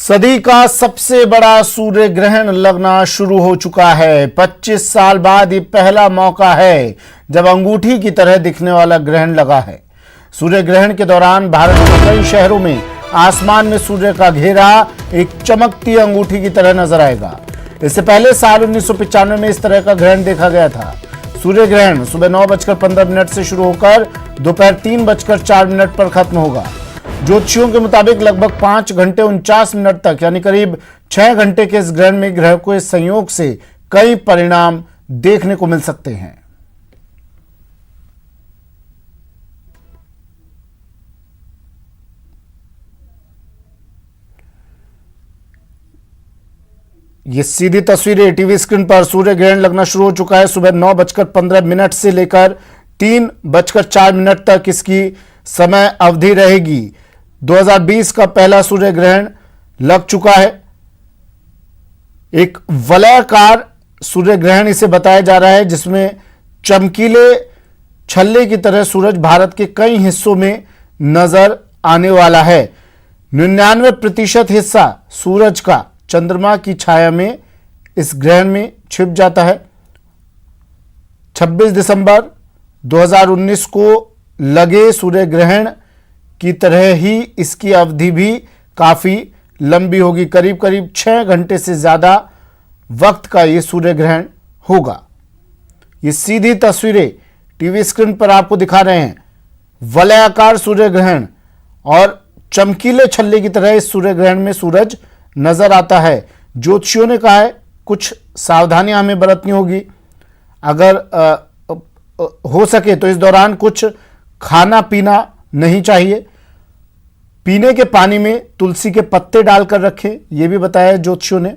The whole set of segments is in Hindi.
सदी का सबसे बड़ा सूर्य ग्रहण लगना शुरू हो चुका है। 25 साल बाद ये पहला मौका है जब अंगूठी की तरह दिखने वाला ग्रहण लगा है। सूर्य ग्रहण के दौरान भारत के कई शहरों में आसमान में सूर्य का घेरा एक चमकती अंगूठी की तरह नजर आएगा। इससे पहले साल 1995 में इस तरह का ग्रहण देखा गया था। सूर्य ग्रहण सुबह 9:15 से शुरू होकर दोपहर 3:04 पर खत्म होगा। ज्योतिषियों के मुताबिक लगभग 5 घंटे 49 मिनट तक यानी करीब 6 घंटे के इस ग्रहण में ग्रह को इस संयोग से कई परिणाम देखने को मिल सकते हैं। ये सीधी तस्वीरें टीवी स्क्रीन पर सूर्य ग्रहण लगना शुरू हो चुका है। सुबह 9:15 से लेकर 3:04 तक इसकी समय अवधि रहेगी। 2020 का पहला सूर्य ग्रहण लग चुका है। एक वलयाकार सूर्य ग्रहण इसे बताया जा रहा है, जिसमें चमकीले छल्ले की तरह सूरज भारत के कई हिस्सों में नजर आने वाला है। 99% हिस्सा सूरज का चंद्रमा की छाया में इस ग्रहण में छिप जाता है। 26 दिसंबर 2019 को लगे सूर्य ग्रहण की तरह ही इसकी अवधि भी काफी लंबी होगी। करीब करीब 6 घंटे से ज्यादा वक्त का यह सूर्य ग्रहण होगा। ये सीधी तस्वीरें टीवी स्क्रीन पर आपको दिखा रहे हैं। वलयाकार सूर्य ग्रहण और चमकीले छल्ले की तरह इस सूर्य ग्रहण में सूरज नजर आता है। ज्योतिषियों ने कहा है कुछ सावधानियां हमें बरतनी होगी। अगर हो सके तो इस दौरान कुछ खाना पीना नहीं चाहिए। पीने के पानी में तुलसी के पत्ते डालकर रखें, यह भी बताया ज्योतिषियों ने।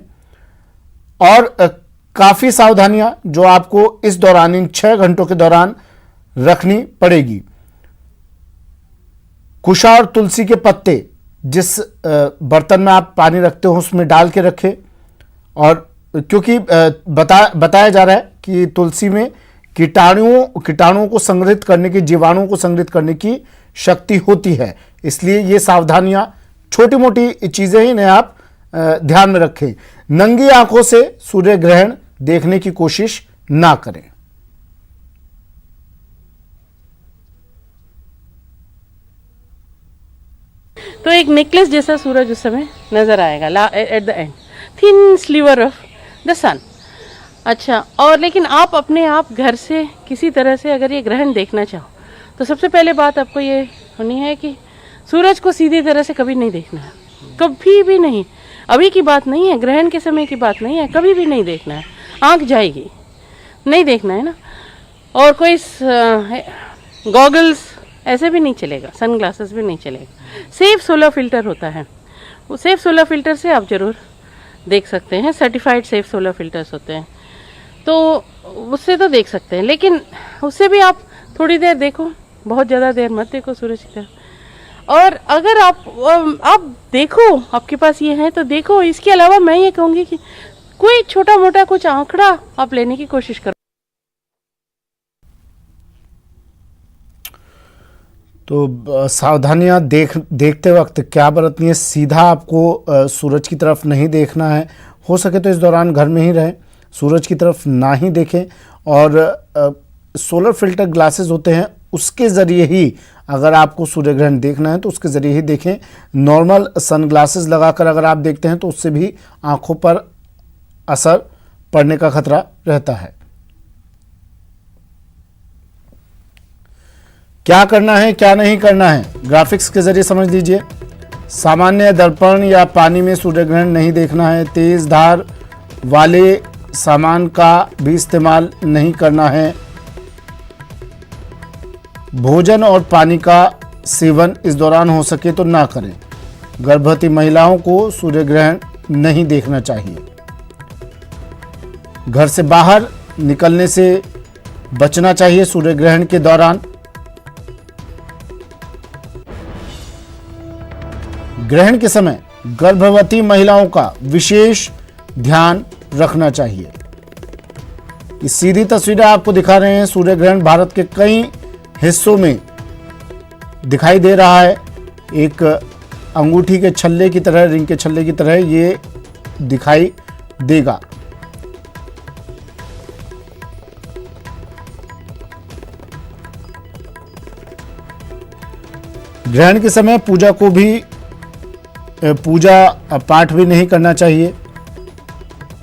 और काफी सावधानियां जो आपको इस दौरान इन 6 घंटों के दौरान रखनी पड़ेगी। कुशा और तुलसी के पत्ते जिस बर्तन में आप पानी रखते हो उसमें डाल के रखें। और क्योंकि बताया जा रहा है कि तुलसी में कीटाणुओं को संग्रहित करने की, जीवाणुओं को संग्रहित करने की शक्ति होती है, इसलिए ये सावधानियां छोटी मोटी चीजें ही आप ध्यान में रखें। नंगी आंखों से सूर्य ग्रहण देखने की कोशिश ना करें। तो एक नेकलेस जैसा सूरज उस समय नजर आएगा at the end, thin sliver of the sun. अच्छा, और लेकिन आप अपने आप घर से किसी तरह से अगर ये ग्रहण देखना चाहो तो सबसे पहले बात आपको ये होनी है कि सूरज को सीधी तरह से कभी नहीं देखना है, कभी भी नहीं। अभी की बात नहीं है, ग्रहण के समय की बात नहीं है, कभी भी नहीं देखना है। आंख जाएगी, नहीं देखना है ना। और कोई गॉगल्स ऐसे भी नहीं चलेगा, सन ग्लासेस भी नहीं चलेगा। सेफ सोलर फिल्टर होता है, वो सेफ सोलर फिल्टर से आप जरूर देख सकते हैं। सर्टिफाइड सेफ सोलर फिल्टर्स होते हैं, तो उससे तो देख सकते हैं। लेकिन उससे भी आप थोड़ी देर देखो, बहुत ज़्यादा देर मत देखो सूरज की तरफ। और अगर आप देखो, आपके पास ये है तो देखो। इसके अलावा मैं ये कहूँगी कि कोई छोटा मोटा कुछ आंकड़ा आप लेने की कोशिश करो। तो सावधानियां देखते वक्त क्या बरतनी है। सीधा आपको सूरज की तरफ नहीं देखना है। हो सके तो इस दौरान घर में ही रहें, सूरज की तरफ ना ही देखें। और सोलर फिल्टर ग्लासेस होते हैं, उसके ज़रिए ही अगर आपको सूर्य ग्रहण देखना है तो उसके ज़रिए ही देखें। नॉर्मल सन ग्लासेस लगाकर अगर आप देखते हैं तो उससे भी आँखों पर असर पड़ने का खतरा रहता है। क्या करना है क्या नहीं करना है, ग्राफिक्स के जरिए समझ लीजिए। सामान्य दर्पण या पानी में सूर्य ग्रहण नहीं देखना है। तेज धार वाले सामान का भी इस्तेमाल नहीं करना है। भोजन और पानी का सेवन इस दौरान हो सके तो ना करें। गर्भवती महिलाओं को सूर्य ग्रहण नहीं देखना चाहिए। घर से बाहर निकलने से बचना चाहिए सूर्य ग्रहण के दौरान। ग्रहण के समय गर्भवती महिलाओं का विशेष ध्यान रखना चाहिए। ये सीधी तस्वीरें आपको दिखा रहे हैं। सूर्य ग्रहण भारत के कई हिस्सों में दिखाई दे रहा है। एक अंगूठी के छल्ले की तरह, रिंग के छल्ले की तरह ये दिखाई देगा। ग्रहण के समय पूजा पाठ भी नहीं करना चाहिए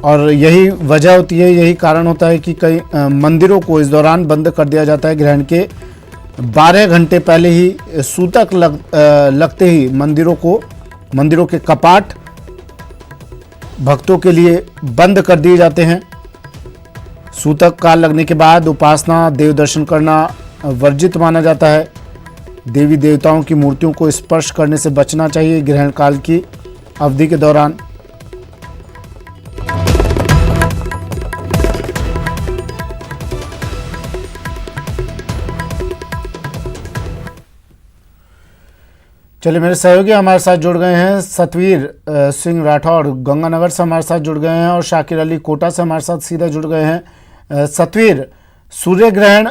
और यही वजह होती है, यही कारण होता है कि कई मंदिरों को इस दौरान बंद कर दिया जाता है। ग्रहण के 12 घंटे पहले ही सूतक लगते ही मंदिरों के कपाट भक्तों के लिए बंद कर दिए जाते हैं। सूतक काल लगने के बाद उपासना, देव दर्शन करना वर्जित माना जाता है। देवी देवताओं की मूर्तियों को स्पर्श करने से बचना चाहिए ग्रहण काल की अवधि के दौरान। चलिए, मेरे सहयोगी हमारे साथ जुड़ गए हैं। सतवीर सिंह राठौड़ गंगानगर से हमारे साथ जुड़ गए हैं और शाकिर अली कोटा से हमारे साथ सीधा जुड़ गए हैं। सतवीर, सूर्य ग्रहण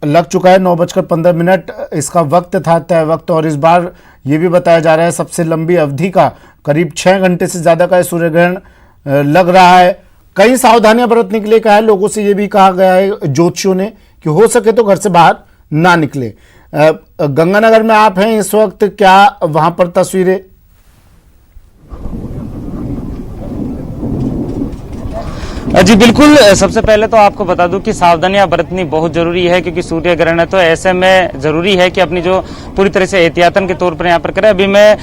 लग चुका है, 9:15 इसका वक्त था, तय वक्त, और इस बार ये भी बताया जा रहा है सबसे लंबी अवधि का, करीब 6 घंटे से ज़्यादा का सूर्य ग्रहण लग रहा है। कई सावधानियां बरतने के लिए कहा है, लोगों से ये भी कहा गया है ज्योतिषियों ने कि हो सके तो घर से बाहर ना निकले। गंगानगर में आप हैं इस वक्त, क्या वहां पर तस्वीरें? जी बिल्कुल, सबसे पहले तो आपको बता दूं कि सावधानियां बरतनी बहुत जरूरी है, क्योंकि सूर्य ग्रहण है तो ऐसे में जरूरी है कि अपनी जो पूरी तरह से एहतियातन के तौर पर यहाँ पर करें। अभी मैं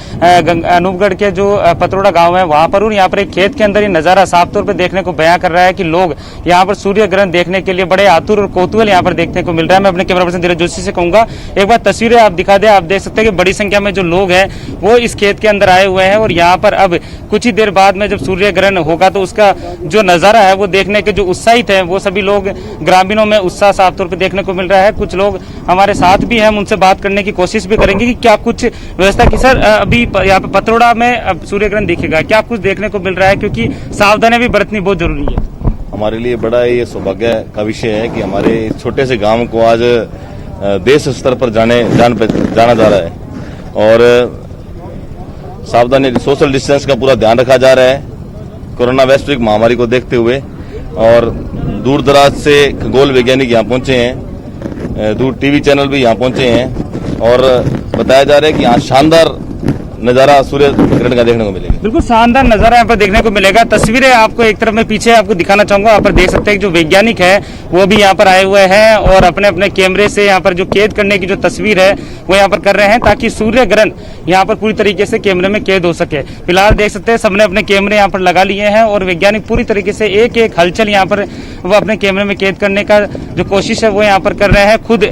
अनूपगढ़ के जो पतरोड़ा गांव है वहां पर हूँ। यहाँ पर एक खेत के अंदर ये नजारा साफ तौर पर देखने को बयां कर रहा है कि लोग यहाँ पर सूर्य ग्रहण देखने के लिए बड़े आतुर और कौतूहल यहाँ पर देखने को मिल रहा है। मैं अपने कैमरा पर्सन धीरज जोशी से कहूंगा एक बार तस्वीरें आप दिखा दें। आप देख सकते हैं कि बड़ी संख्या में जो लोग हैं वो इस खेत के अंदर आए हुए हैं और यहाँ पर अब कुछ ही देर बाद में जब सूर्य ग्रहण होगा तो उसका जो नजारा है वो देखने के जो उत्साहित है वो सभी लोग, ग्रामीणों में उत्साह साफ तौर पर देखने को मिल रहा है। कुछ लोग हमारे साथ भी हैं, हम उनसे बात करने की कोशिश भी करेंगे कि क्या कुछ व्यवस्था की। सर, अभी यहाँ पे पतरोड़ा में अब सूर्य ग्रहण दिखेगा, क्या कुछ देखने को मिल रहा है, क्योंकि सावधानियां भी बरतनी बहुत जरूरी है। हमारे लिए बड़ा ये सौभाग्य का विषय है कि हमारे छोटे से गांव को आज देश स्तर पर जाना जा रहा है और सावधानी, सोशल डिस्टेंस का पूरा ध्यान रखा जा रहा है कोरोना वैश्विक महामारी को देखते हुए। और दूर दराज से खगोल वैज्ञानिक यहाँ पहुंचे हैं, दूर टीवी चैनल भी यहाँ पहुंचे हैं और बताया जा रहा है कि यहाँ शानदार नजारा सूर्य ग्रहण का देखने को मिलेगा। बिल्कुल शानदार नजारा यहाँ पर देखने को मिलेगा। तस्वीरें आपको एक तरफ मैं पीछे आपको दिखाना चाहूंगा। यहाँ पर देख सकते हैं कि जो वैज्ञानिक है वो भी यहाँ पर आए हुए हैं और अपने अपने कैमरे से यहाँ पर जो कैद करने की जो तस्वीर है वो यहाँ पर कर रहे हैं, ताकि सूर्य ग्रहण यहाँ पर पूरी तरीके से कैमरे में कैद हो सके। फिलहाल देख सकते हैं सबने अपने कैमरे यहाँ पर लगा लिए हैं और वैज्ञानिक पूरी तरीके से एक एक हलचल यहाँ पर वो अपने कैमरे में कैद करने का जो कोशिश है वो यहाँ पर कर रहे हैं। खुद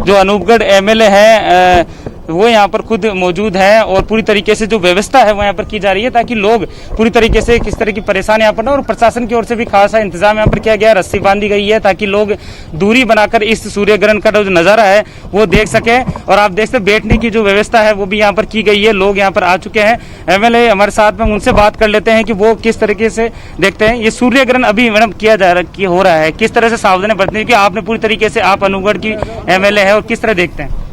जो अनूपगढ़ MLA है वो यहाँ पर खुद मौजूद है और पूरी तरीके से जो व्यवस्था है वो यहाँ पर की जा रही है, ताकि लोग पूरी तरीके से किस तरह की परेशानी यहाँ पर ना। और प्रशासन की ओर से भी खासा इंतजाम यहाँ पर किया गया है, रस्सी बांधी गई है ताकि लोग दूरी बनाकर इस सूर्य ग्रहण का जो नजारा है वो देख सके। और आप देख सकते बैठने की जो व्यवस्था है वो भी यहाँ पर की गई है। लोग यहाँ पर आ चुके हैं, MLA हमारे साथ में, उनसे बात कर लेते हैं कि वो किस तरीके से देखते हैं ये सूर्य ग्रहण अभी मैडम किया जा रहा हो रहा है, किस तरह से सावधानी बरतनी, क्योंकि आपने पूरी तरीके से आप अनूपगढ़ की MLA है और किस तरह देखते हैं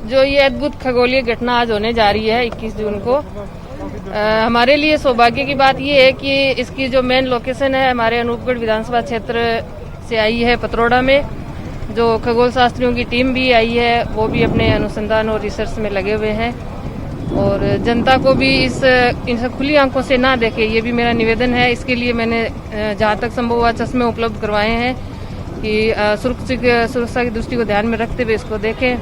जो ये अद्भुत खगोलीय घटना आज होने जा रही है 21 जून को। हमारे लिए सौभाग्य की बात ये है कि इसकी जो मेन लोकेशन है हमारे अनूपगढ़ विधानसभा क्षेत्र से आई है पतरोड़ा में। जो खगोल शास्त्रियों की टीम भी आई है वो भी अपने अनुसंधान और रिसर्च में लगे हुए हैं और जनता को भी इनसे खुली आंखों से ना देखे, ये भी मेरा निवेदन है। इसके लिए मैंने जहाँ तक संभव हुआ चश्मे उपलब्ध करवाए हैं कि सुरक्षा की दृष्टि को ध्यान में रखते हुए इसको देखें।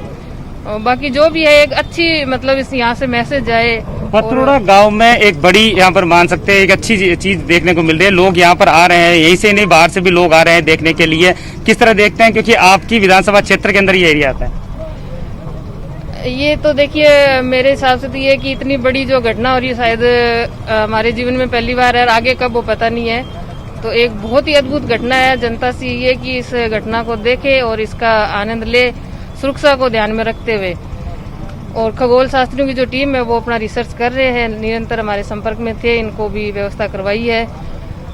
और बाकी जो भी है एक अच्छी मतलब इस यहाँ से मैसेज जाए। पतरोड़ा गांव में एक बड़ी यहाँ पर मान सकते हैं एक अच्छी चीज देखने को मिल रही है। लोग यहाँ पर आ रहे हैं, यहीं से नहीं बाहर से भी लोग आ रहे हैं देखने के लिए। किस तरह देखते हैं, क्योंकि आपकी विधानसभा क्षेत्र के अंदर ये एरिया आता है। ये तो देखिए मेरे हिसाब से तो ये कि इतनी बड़ी जो घटना हो रही है शायद हमारे जीवन में पहली बार है, आगे कब वो पता नहीं है। तो एक बहुत ही अद्भुत घटना है। जनता से ये कि इस घटना को देखे और इसका आनंद ले, सुरक्षा को ध्यान में रखते हुए। और खगोल शास्त्रियों की जो टीम है वो अपना रिसर्च कर रहे हैं, निरंतर हमारे संपर्क में थे, इनको भी व्यवस्था करवाई है।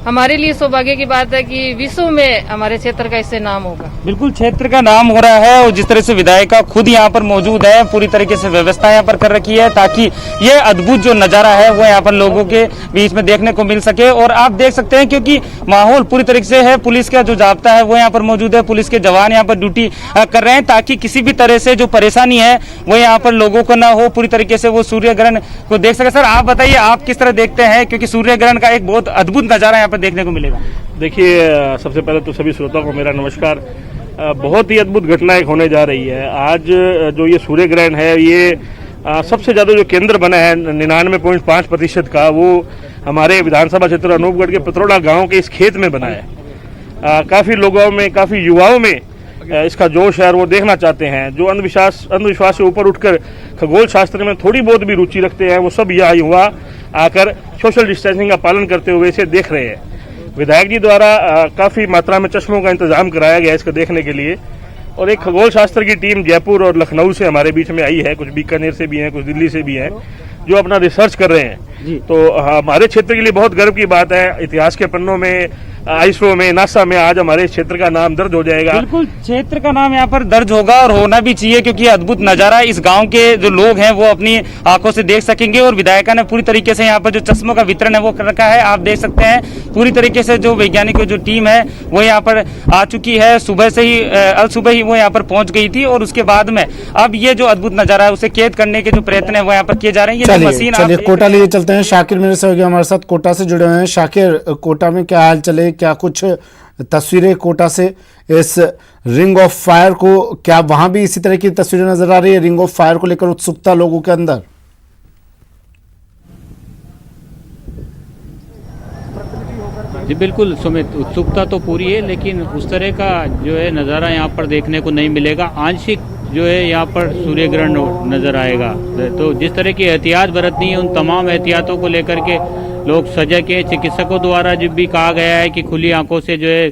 हमारे लिए सौभाग्य की बात है कि विश्व में हमारे क्षेत्र का इससे नाम होगा। बिल्कुल क्षेत्र का नाम हो रहा है और जिस तरह से विधायिका खुद यहाँ पर मौजूद है, पूरी तरीके से व्यवस्था यहाँ पर कर रखी है ताकि ये अद्भुत जो नजारा है वो यहाँ पर लोगों के बीच में देखने को मिल सके। और आप देख सकते हैं क्योंकि माहौल पूरी तरीके से है, पुलिस का जो जाब्ता है वो यहाँ पर मौजूद है, पुलिस के जवान यहाँ पर ड्यूटी कर रहे हैं ताकि किसी भी तरह से जो परेशानी है वो यहाँ पर लोगों को ना हो, पूरी तरीके से वो सूर्य ग्रहण को देख सके। सर आप बताइए आप किस तरह देखते हैं, क्योंकि सूर्य ग्रहण का एक बहुत अद्भुत नजारा यहाँ पर देखने को मिलेगा। देखिए, सबसे पहले तो सभी श्रोताओं को मेरा नमस्कार। बहुत ही अद्भुत घटना एक होने जा रही है। आज जो ये सूर्य ग्रहण है, ये सबसे ज़्यादा जो केंद्र बना है 99.5% का, वो हमारे विधानसभा क्षेत्र अनूपगढ़ के पतरोड़ा गांव के इस खेत में बना है। काफ़ी लोगों में, काफ़ी युवाओं में इसका जोश है और वो देखना चाहते हैं। जो अंधविश्वास से ऊपर उठकर खगोल शास्त्र में थोड़ी बहुत भी रुचि रखते हैं, वो सब यह युवा आकर सोशल डिस्टेंसिंग का पालन करते हुए इसे देख रहे हैं। विधायक जी द्वारा काफ़ी मात्रा में चश्मों का इंतजाम कराया गया इसको देखने के लिए, और एक खगोल शास्त्र की टीम जयपुर और लखनऊ से हमारे बीच में आई है, कुछ बीकानेर से भी हैं, कुछ दिल्ली से भी हैं, जो अपना रिसर्च कर रहे हैं। तो हमारे क्षेत्र के लिए बहुत गर्व की बात है। इतिहास के पन्नों में, आईएसओ में, नासा में आज हमारे क्षेत्र का नाम दर्ज हो जाएगा। बिल्कुल क्षेत्र का नाम यहाँ पर दर्ज होगा और होना भी चाहिए, क्योंकि अद्भुत नजारा इस गांव के जो लोग हैं वो अपनी आंखों से देख सकेंगे। और विधायिका ने पूरी तरीके से यहाँ पर जो चश्मों का वितरण है वो कर रखा है। आप देख सकते हैं पूरी तरीके से जो वैज्ञानिकों जो टीम है वो यहाँ पर आ चुकी है। सुबह से ही सुबह ही वो यहाँ पर पहुंच गई थी और उसके बाद में अब ये जो अद्भुत नजारा है उसे कैद करने के जो प्रयत्न है वो यहाँ पर किए जा रहे हैं। ये मशीन चलिए कोटा लिए चलते हैं। शाकिर मेरे सहयोगी हमारे साथ कोटा से जुड़े हुए हैं। शाकिर, कोटा में क्या हाल चले, क्या कुछ तस्वीरें कोटा से इस रिंग ऑफ फायर को, क्या वहां भी इसी तरह की तस्वीरें नजर आ रही है? रिंग ऑफ फायर को लेकर उत्सुकता लोगों के अंदर। जी बिल्कुल सुमित, उत्सुकता तो पूरी है, लेकिन उस तरह का जो है नज़ारा यहाँ पर देखने को नहीं मिलेगा। आंशिक जो है यहाँ पर सूर्य ग्रहण नज़र आएगा। तो जिस तरह की एहतियात बरतनी है, उन तमाम एहतियातों को लेकर के लोग सजग हैं। चिकित्सकों द्वारा जब भी कहा गया है कि खुली आंखों से जो है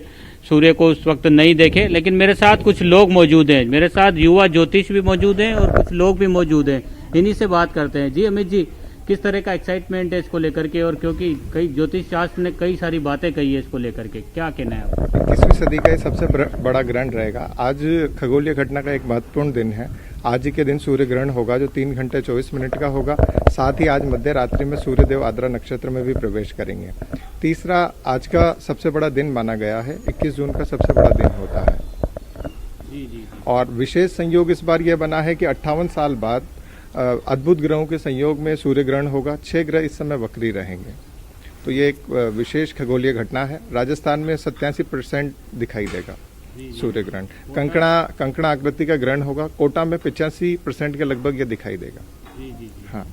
सूर्य को उस वक्त नहीं देखें, लेकिन मेरे साथ कुछ लोग मौजूद हैं, मेरे साथ युवा ज्योतिष भी मौजूद हैं और कुछ लोग भी मौजूद हैं। इन्हीं से बात करते हैं। जी अमित जी, किस तरह का एक्साइटमेंट है इसको लेकर के, और क्योंकि कई ज्योतिष शास्त्र ने कई सारी बातें कही है इसको लेकर के, क्या कहना है आपका? 21वीं सदी का ये सबसे बड़ा ग्रहण रहेगा। आज खगोलीय घटना का एक महत्वपूर्ण दिन है। आज ही के दिन सूर्य ग्रहण होगा जो 3 घंटे 24 मिनट का होगा। साथ ही आज मध्य रात्रि में सूर्यदेव आद्रा नक्षत्र में भी प्रवेश करेंगे। तीसरा, आज का सबसे बड़ा दिन माना गया है। 21 जून का सबसे बड़ा दिन होता है। जी। और विशेष संयोग इस बार यह बना है कि 58 साल बाद अद्भुत ग्रहों के संयोग में सूर्य ग्रहण होगा। 6 ग्रह इस समय वक्री रहेंगे, तो ये एक विशेष खगोलीय घटना है। राजस्थान में 87% दिखाई देगा सूर्य ग्रहण। कंकड़ा आकृति का ग्रहण होगा। कोटा में 85% के लगभग ये दिखाई देगा। जी। हाँ,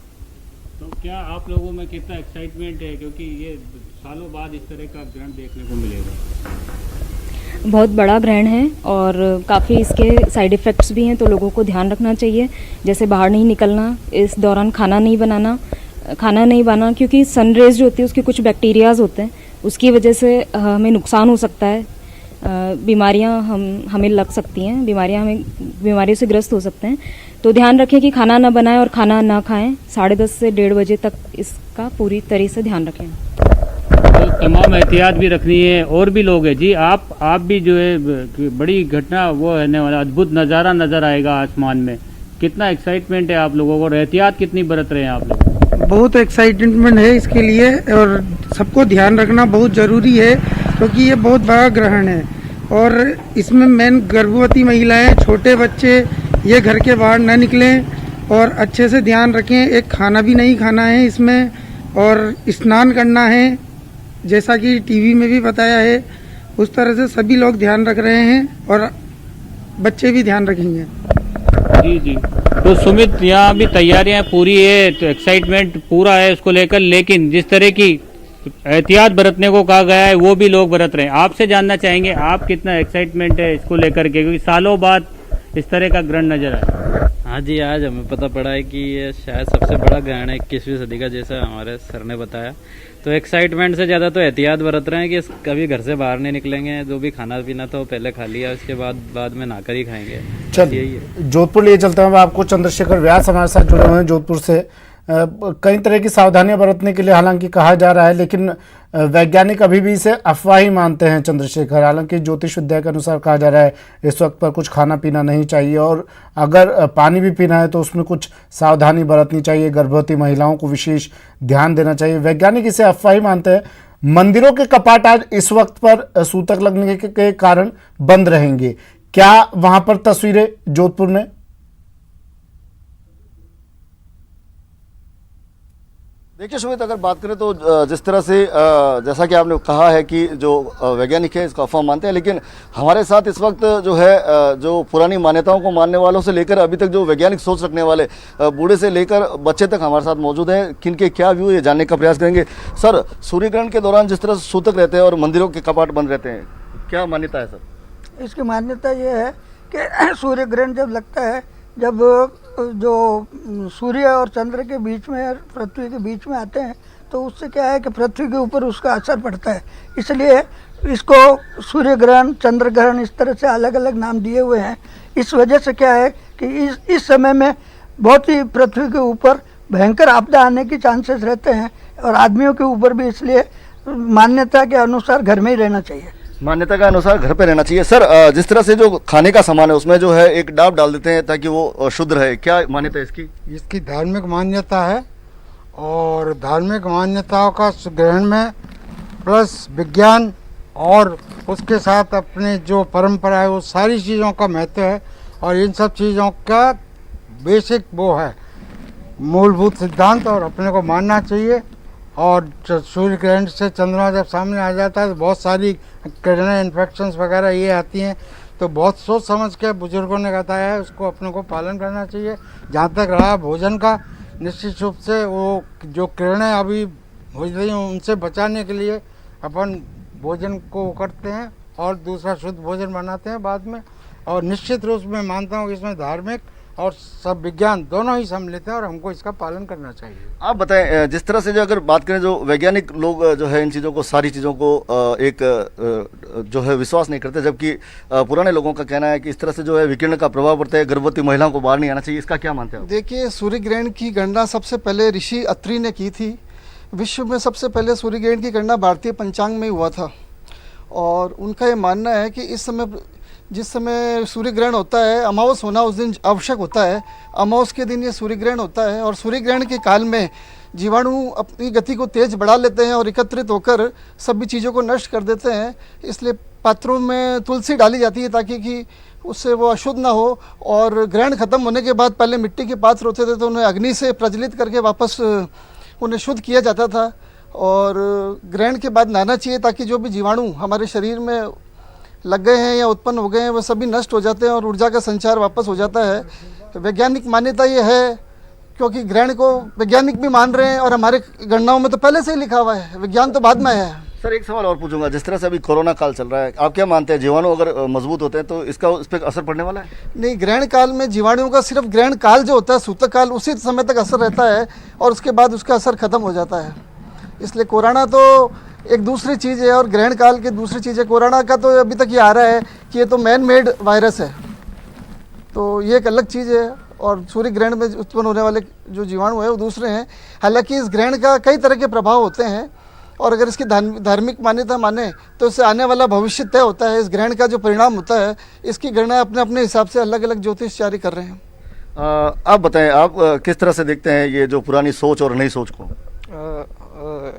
तो क्या आप लोगों में कितना एक्साइटमेंट है, क्योंकि ये सालों बाद इस तरह का ग्रहण देखने को मिलेगा? बहुत बड़ा ग्रहण है और काफ़ी इसके साइड इफ़ेक्ट्स भी हैं, तो लोगों को ध्यान रखना चाहिए। जैसे बाहर नहीं निकलना, इस दौरान खाना नहीं बनाना, क्योंकि सन रेज जो होती है उसके कुछ बैक्टीरियाज होते हैं, उसकी वजह से हमें नुकसान हो सकता है। बीमारियां हमें लग सकती हैं, बीमारियों से ग्रस्त हो सकते हैं। तो ध्यान रखें कि खाना ना बनाएं और खाना ना खाएं। 10:30 से 1:30 बजे तक इसका पूरी तरह से ध्यान रखें। तो तमाम एहतियात भी रखनी है। और भी लोग हैं जी, आप भी जो है बड़ी घटना वो है वाला अद्भुत नज़ारा नज़र आएगा आसमान में। कितना एक्साइटमेंट है आप लोगों को, एहतियात कितनी बरत रहे हैं आप लोग? बहुत एक्साइटमेंट है इसके लिए, और सबको ध्यान रखना बहुत ज़रूरी है, क्योंकि ये बहुत बड़ा ग्रहण है। और इसमें मेन गर्भवती महिलाएं, छोटे बच्चे, ये घर के बाहर न निकलें और अच्छे से ध्यान रखें। एक खाना भी नहीं खाना है इसमें, और स्नान करना है, जैसा कि टीवी में भी बताया है। उस तरह से सभी लोग ध्यान रख रहे हैं और बच्चे भी ध्यान रखेंगे। जी। तो सुमित, यहाँ भी तैयारियां पूरी है, तो एक्साइटमेंट पूरा है उसको लेकर, लेकिन जिस तरह की एहतियात बरतने को कहा गया है वो भी लोग बरत रहे हैं। आपसे जानना चाहेंगे आप कितना एक्साइटमेंट है इसको लेकर के, क्योंकि सालों बाद इस तरह का ग्रहण नजर आया। हाँ जी, आज हमें पता पड़ा है कि ये शायद सबसे बड़ा ग्रहण है 21वीं सदी का, जैसा हमारे सर ने बताया। तो एक्साइटमेंट से ज़्यादा तो एहतियात बरत रहे हैं कि कभी घर से बाहर नहीं निकलेंगे। जो भी खाना पीना था वो पहले खा लिया, उसके बाद में नहाकर ही खाएंगे। चलिए जोधपुर लिए चलते हैं। आपको चंद्रशेखर व्यास हमारे साथ जुड़े हुए हैं जोधपुर से। कई तरह की सावधानियां बरतने के लिए हालांकि कहा जा रहा है, लेकिन वैज्ञानिक अभी भी इसे अफवाह ही मानते हैं चंद्रशेखर। हालांकि ज्योतिष विद्या के अनुसार कहा जा रहा है इस वक्त पर कुछ खाना पीना नहीं चाहिए और अगर पानी भी पीना है तो उसमें कुछ सावधानी बरतनी चाहिए। गर्भवती महिलाओं को विशेष ध्यान देना चाहिए। वैज्ञानिक इसे अफवाह ही मानते हैं। मंदिरों के कपाट आज इस वक्त पर सूतक लगने के कारण बंद रहेंगे। क्या वहां पर तस्वीरें जोधपुर में? देखिए सुमित, अगर बात करें तो जिस तरह से जैसा कि आपने कहा है कि जो वैज्ञानिक है इसको अफवाह मानते हैं, लेकिन हमारे साथ इस वक्त जो है जो पुरानी मान्यताओं को मानने वालों से लेकर अभी तक जो वैज्ञानिक सोच रखने वाले बूढ़े से लेकर बच्चे तक हमारे साथ मौजूद हैं। किनके क्या व्यू ये जानने का प्रयास करेंगे। सर, सूर्य ग्रहण के दौरान जिस तरह से सूतक रहते हैं और मंदिरों के कपाट बंद रहते हैं, क्या मान्यता है सर? इसकी मान्यता ये है कि सूर्य ग्रहण जब लगता है, जब जो सूर्य और चंद्र के बीच में, पृथ्वी के बीच में आते हैं, तो उससे क्या है कि पृथ्वी के ऊपर उसका असर पड़ता है। इसलिए इसको सूर्य ग्रहण, चंद्र ग्रहण इस तरह से अलग अलग नाम दिए हुए हैं। इस वजह से क्या है कि इस समय में बहुत ही पृथ्वी के ऊपर भयंकर आपदा आने की चांसेस रहते हैं और आदमियों के ऊपर भी। इसलिए मान्यता के अनुसार घर में ही रहना चाहिए। मान्यता के अनुसार घर पे रहना चाहिए। सर, जिस तरह से जो खाने का सामान है उसमें जो है एक डाब डाल देते हैं ताकि वो शुद्ध रहे, क्या मान्यता है इसकी? इसकी धार्मिक मान्यता है और धार्मिक मान्यताओं का ग्रहण में प्लस विज्ञान और उसके साथ अपने जो परंपरा है वो सारी चीज़ों का महत्व है और इन सब चीज़ों का बेसिक वो है मूलभूत सिद्धांत और अपने को मानना चाहिए। और सूर्य ग्रहण से चंद्रमा जब सामने आ जाता है तो बहुत सारी किरणें, इन्फेक्शंस वगैरह ये आती हैं, तो बहुत सोच समझ के बुजुर्गों ने बताया है उसको अपने को पालन करना चाहिए। जहाँ तक रहा भोजन का, निश्चित रूप से वो जो किरणें अभी हो रही हैं उनसे बचाने के लिए अपन भोजन को करते हैं और दूसरा शुद्ध भोजन बनाते हैं बाद में। और निश्चित रूप में मानता हूँ कि इसमें धार्मिक और सब विज्ञान दोनों ही सम्मिलित हैं और हमको इसका पालन करना चाहिए। आप बताएं, जिस तरह से जो अगर बात करें, जो वैज्ञानिक लोग जो है इन चीज़ों को, सारी चीज़ों को एक जो है विश्वास नहीं करते, जबकि पुराने लोगों का कहना है कि इस तरह से जो है विकिरण का प्रभाव पड़ता है, गर्भवती महिलाओं को बाहर नहीं आना चाहिए। इसका क्या मानते हैं? देखिए, सूर्य ग्रहण की गणना सबसे पहले ऋषि अत्रि ने की थी। विश्व में सबसे पहले सूर्य ग्रहण की गणना भारतीय पंचांग में हुआ था और उनका ये मानना है कि इस समय जिस समय सूर्य ग्रहण होता है, अमावस होना उस दिन आवश्यक होता है। अमावस के दिन ये सूर्य ग्रहण होता है और सूर्य ग्रहण के काल में जीवाणु अपनी गति को तेज बढ़ा लेते हैं और एकत्रित होकर सभी चीज़ों को नष्ट कर देते हैं। इसलिए पात्रों में तुलसी डाली जाती है ताकि कि उससे वो अशुद्ध ना हो। और ग्रहण खत्म होने के बाद पहले मिट्टी के पात्र होते थे तो उन्हें अग्नि से प्रज्वलित करके वापस उन्हें शुद्ध किया जाता था। और ग्रहण के बाद नहाना चाहिए ताकि जो भी जीवाणु हमारे शरीर में लग गए हैं या उत्पन्न हो गए हैं वो सभी नष्ट हो जाते हैं और ऊर्जा का संचार वापस हो जाता है। तो वैज्ञानिक मान्यता ये है, क्योंकि ग्रहण को वैज्ञानिक भी मान रहे हैं और हमारे गणनाओं में तो पहले से ही लिखा हुआ है, विज्ञान तो बाद में है। सर, एक सवाल और पूछूंगा। जिस तरह से अभी कोरोना काल चल रहा है, आप क्या मानते हैं, जीवाणु अगर मजबूत होते हैं तो इसका इस पर असर पड़ने वाला है? नहीं, ग्रहण काल में जीवाणुओं का सिर्फ ग्रहण काल जो होता है, सूतक काल, उसी समय तक असर रहता है और उसके बाद उसका असर खत्म हो जाता है। इसलिए कोरोना तो एक दूसरी चीज़ है और ग्रहण काल की दूसरी चीज़ है। कोरोना का तो अभी तक ये आ रहा है कि ये तो मैन मेड वायरस है, तो ये एक अलग चीज़ है और सूर्य ग्रहण में उत्पन्न होने वाले जो जीवाणु है वो दूसरे हैं। हालांकि इस ग्रहण का कई तरह के प्रभाव होते हैं और अगर इसकी धार्मिक मान्यता माने तो इससे आने वाला भविष्य तय होता है। इस ग्रहण का जो परिणाम होता है इसकी गणना अपने अपने हिसाब से अलग अलग ज्योतिष जारी कर रहे हैं। आप बताएं, आप किस तरह से देखते हैं ये जो पुरानी सोच और नई सोच को?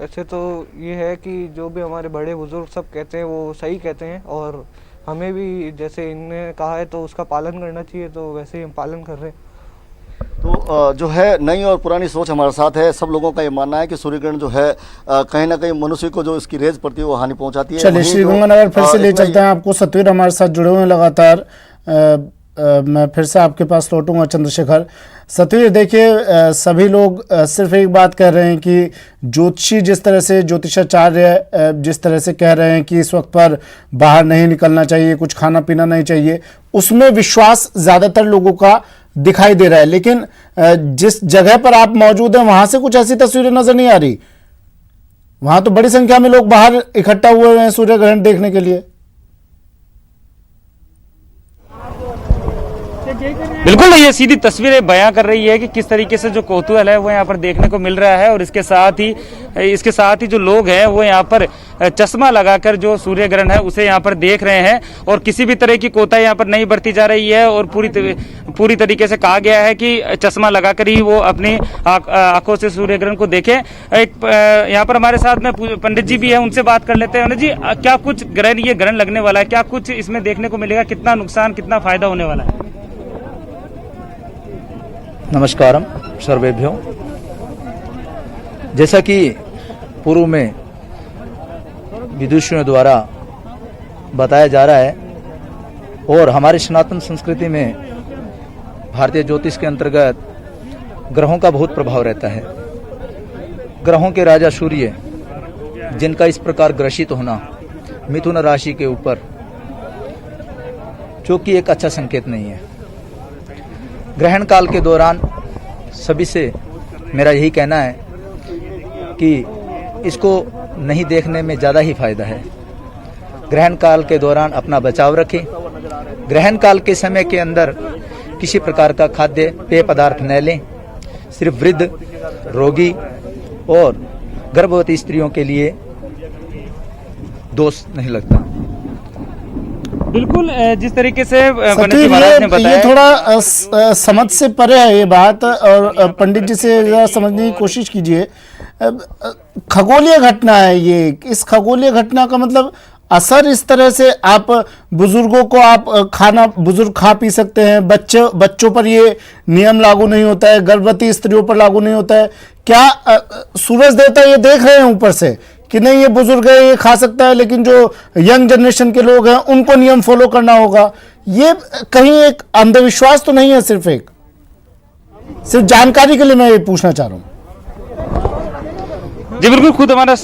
ऐसे तो ये है कि जो भी हमारे बड़े बुजुर्ग सब कहते हैं वो सही कहते हैं और हमें भी जैसे इनने कहा है तो उसका पालन करना चाहिए, तो वैसे ही हम पालन कर रहे हैं। तो जो है नई और पुरानी सोच हमारे साथ है। सब लोगों का ये मानना है कि सूर्य ग्रहण जो है कहीं ना कहीं मनुष्य को जो इसकी रेज पड़ती है वो हानि पहुंचाती है। चलिए श्रीगंगानगर फिर से ले चलते हैं आपको। सतवीर हमारे साथ जुड़े हुए हैं लगातार। मैं फिर से आपके पास लौटूंगा चंद्रशेखर। सतवीर, देखिए सभी लोग सिर्फ एक बात कह रहे हैं कि ज्योतिषी जिस तरह से, ज्योतिषाचार्य जिस तरह से कह रहे हैं कि इस वक्त पर बाहर नहीं निकलना चाहिए, कुछ खाना पीना नहीं चाहिए, उसमें विश्वास ज़्यादातर लोगों का दिखाई दे रहा है। लेकिन जिस जगह पर आप मौजूद हैं वहां से कुछ ऐसी तस्वीरें नजर नहीं आ रही। वहां तो बड़ी संख्या में लोग बाहर इकट्ठा हुए हैं सूर्य ग्रहण देखने के लिए। बिल्कुल ये सीधी तस्वीरें बयां कर रही है कि किस तरीके से जो कौतूहल है वो यहाँ पर देखने को मिल रहा है। और इसके साथ ही जो लोग हैं वो यहाँ पर चश्मा लगाकर जो सूर्य ग्रहण है उसे यहाँ पर देख रहे हैं और किसी भी तरह की कोताही यहाँ पर नहीं बरती जा रही है। और पूरी तरीके से कहा गया है कि चश्मा लगाकर ही वो अपनी आंखों से सूर्य ग्रहण को देखें। यहाँ पर हमारे साथ में पंडित जी भी है, उनसे बात कर लेते हैं। पंडित जी, क्या कुछ ये ग्रहण लगने वाला है, क्या कुछ इसमें देखने को मिलेगा, कितना नुकसान कितना फायदा होने वाला है? नमस्कारम सर्वेभ्यो। जैसा कि पूर्व में विदुषियों द्वारा बताया जा रहा है और हमारी सनातन संस्कृति में भारतीय ज्योतिष के अंतर्गत ग्रहों का बहुत प्रभाव रहता है। ग्रहों के राजा सूर्य जिनका इस प्रकार ग्रसित होना मिथुन राशि के ऊपर, जो कि एक अच्छा संकेत नहीं है। ग्रहण काल के दौरान सभी से मेरा यही कहना है कि इसको नहीं देखने में ज़्यादा ही फायदा है। ग्रहण काल के दौरान अपना बचाव रखें। ग्रहण काल के समय के अंदर किसी प्रकार का खाद्य पेय पदार्थ न लें। सिर्फ वृद्ध, रोगी और गर्भवती स्त्रियों के लिए दोष नहीं लगता। बिल्कुल, जिस तरीके से सतीश ये थोड़ा समझ से परे है ये बात, और पंडित जी से जरा समझने की कोशिश कीजिए। खगोलीय घटना है ये, इस खगोलीय घटना का मतलब असर इस तरह से आप बुजुर्गों को बुजुर्ग खा पी सकते हैं, बच्चों पर ये नियम लागू नहीं होता है, गर्भवती स्त्रियों पर लागू नहीं होता है क्या? सूरज देवता ये देख रहे हैं ऊपर से कि नहीं ये बुजुर्ग है ये खा सकता है, लेकिन जो यंग जनरेशन के लोग हैं उनको नियम फॉलो करना होगा। ये कहीं एक अंधविश्वास तो नहीं है, सिर्फ जानकारी के लिए मैं ये पूछना चाह रहा हूं। जी बिल्कुल, खुद हमारा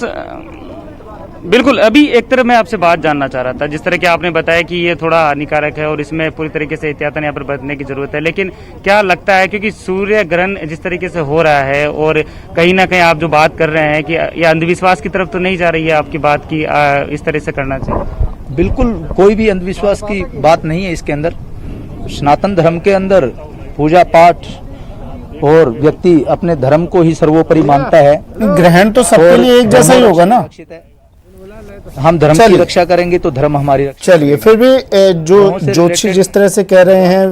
बिल्कुल। अभी एक तरह मैं आपसे बात जानना चाह रहा था, जिस तरह कि आपने बताया कि ये थोड़ा हानिकारक है और इसमें पूरी तरीके से एहतियातन यहाँ पर बरतने की जरूरत है, लेकिन क्या लगता है क्योंकि सूर्य ग्रहण जिस तरीके से हो रहा है और कहीं ना कहीं आप जो बात कर रहे हैं कि ये अंधविश्वास की तरफ तो नहीं जा रही है आपकी बात की इस तरह से करना चाहिए? बिल्कुल, कोई भी अंधविश्वास की बात नहीं है इसके अंदर। सनातन धर्म के अंदर पूजा पाठ और व्यक्ति अपने धर्म को ही सर्वोपरि मानता है। ग्रहण तो सबके लिए एक जैसा ही होगा ना। हम धर्म की रक्षा करेंगे तो धर्म हमारी रक्षा। चलिए, फिर भी जो ज्योतिषी जिस तरह से कह रहे हैं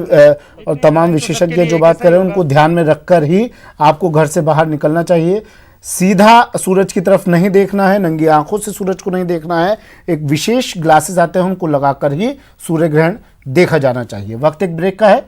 और तमाम विशेषज्ञ जो बात कर रहे हैं उनको ध्यान में रखकर ही आपको घर से बाहर निकलना चाहिए। सीधा सूरज की तरफ नहीं देखना है, नंगी आंखों से सूरज को नहीं देखना है। एक विशेष ग्लासेस आते हैं उनको लगाकर ही सूर्य ग्रहण देखा जाना चाहिए। वक्त एक ब्रेक का है,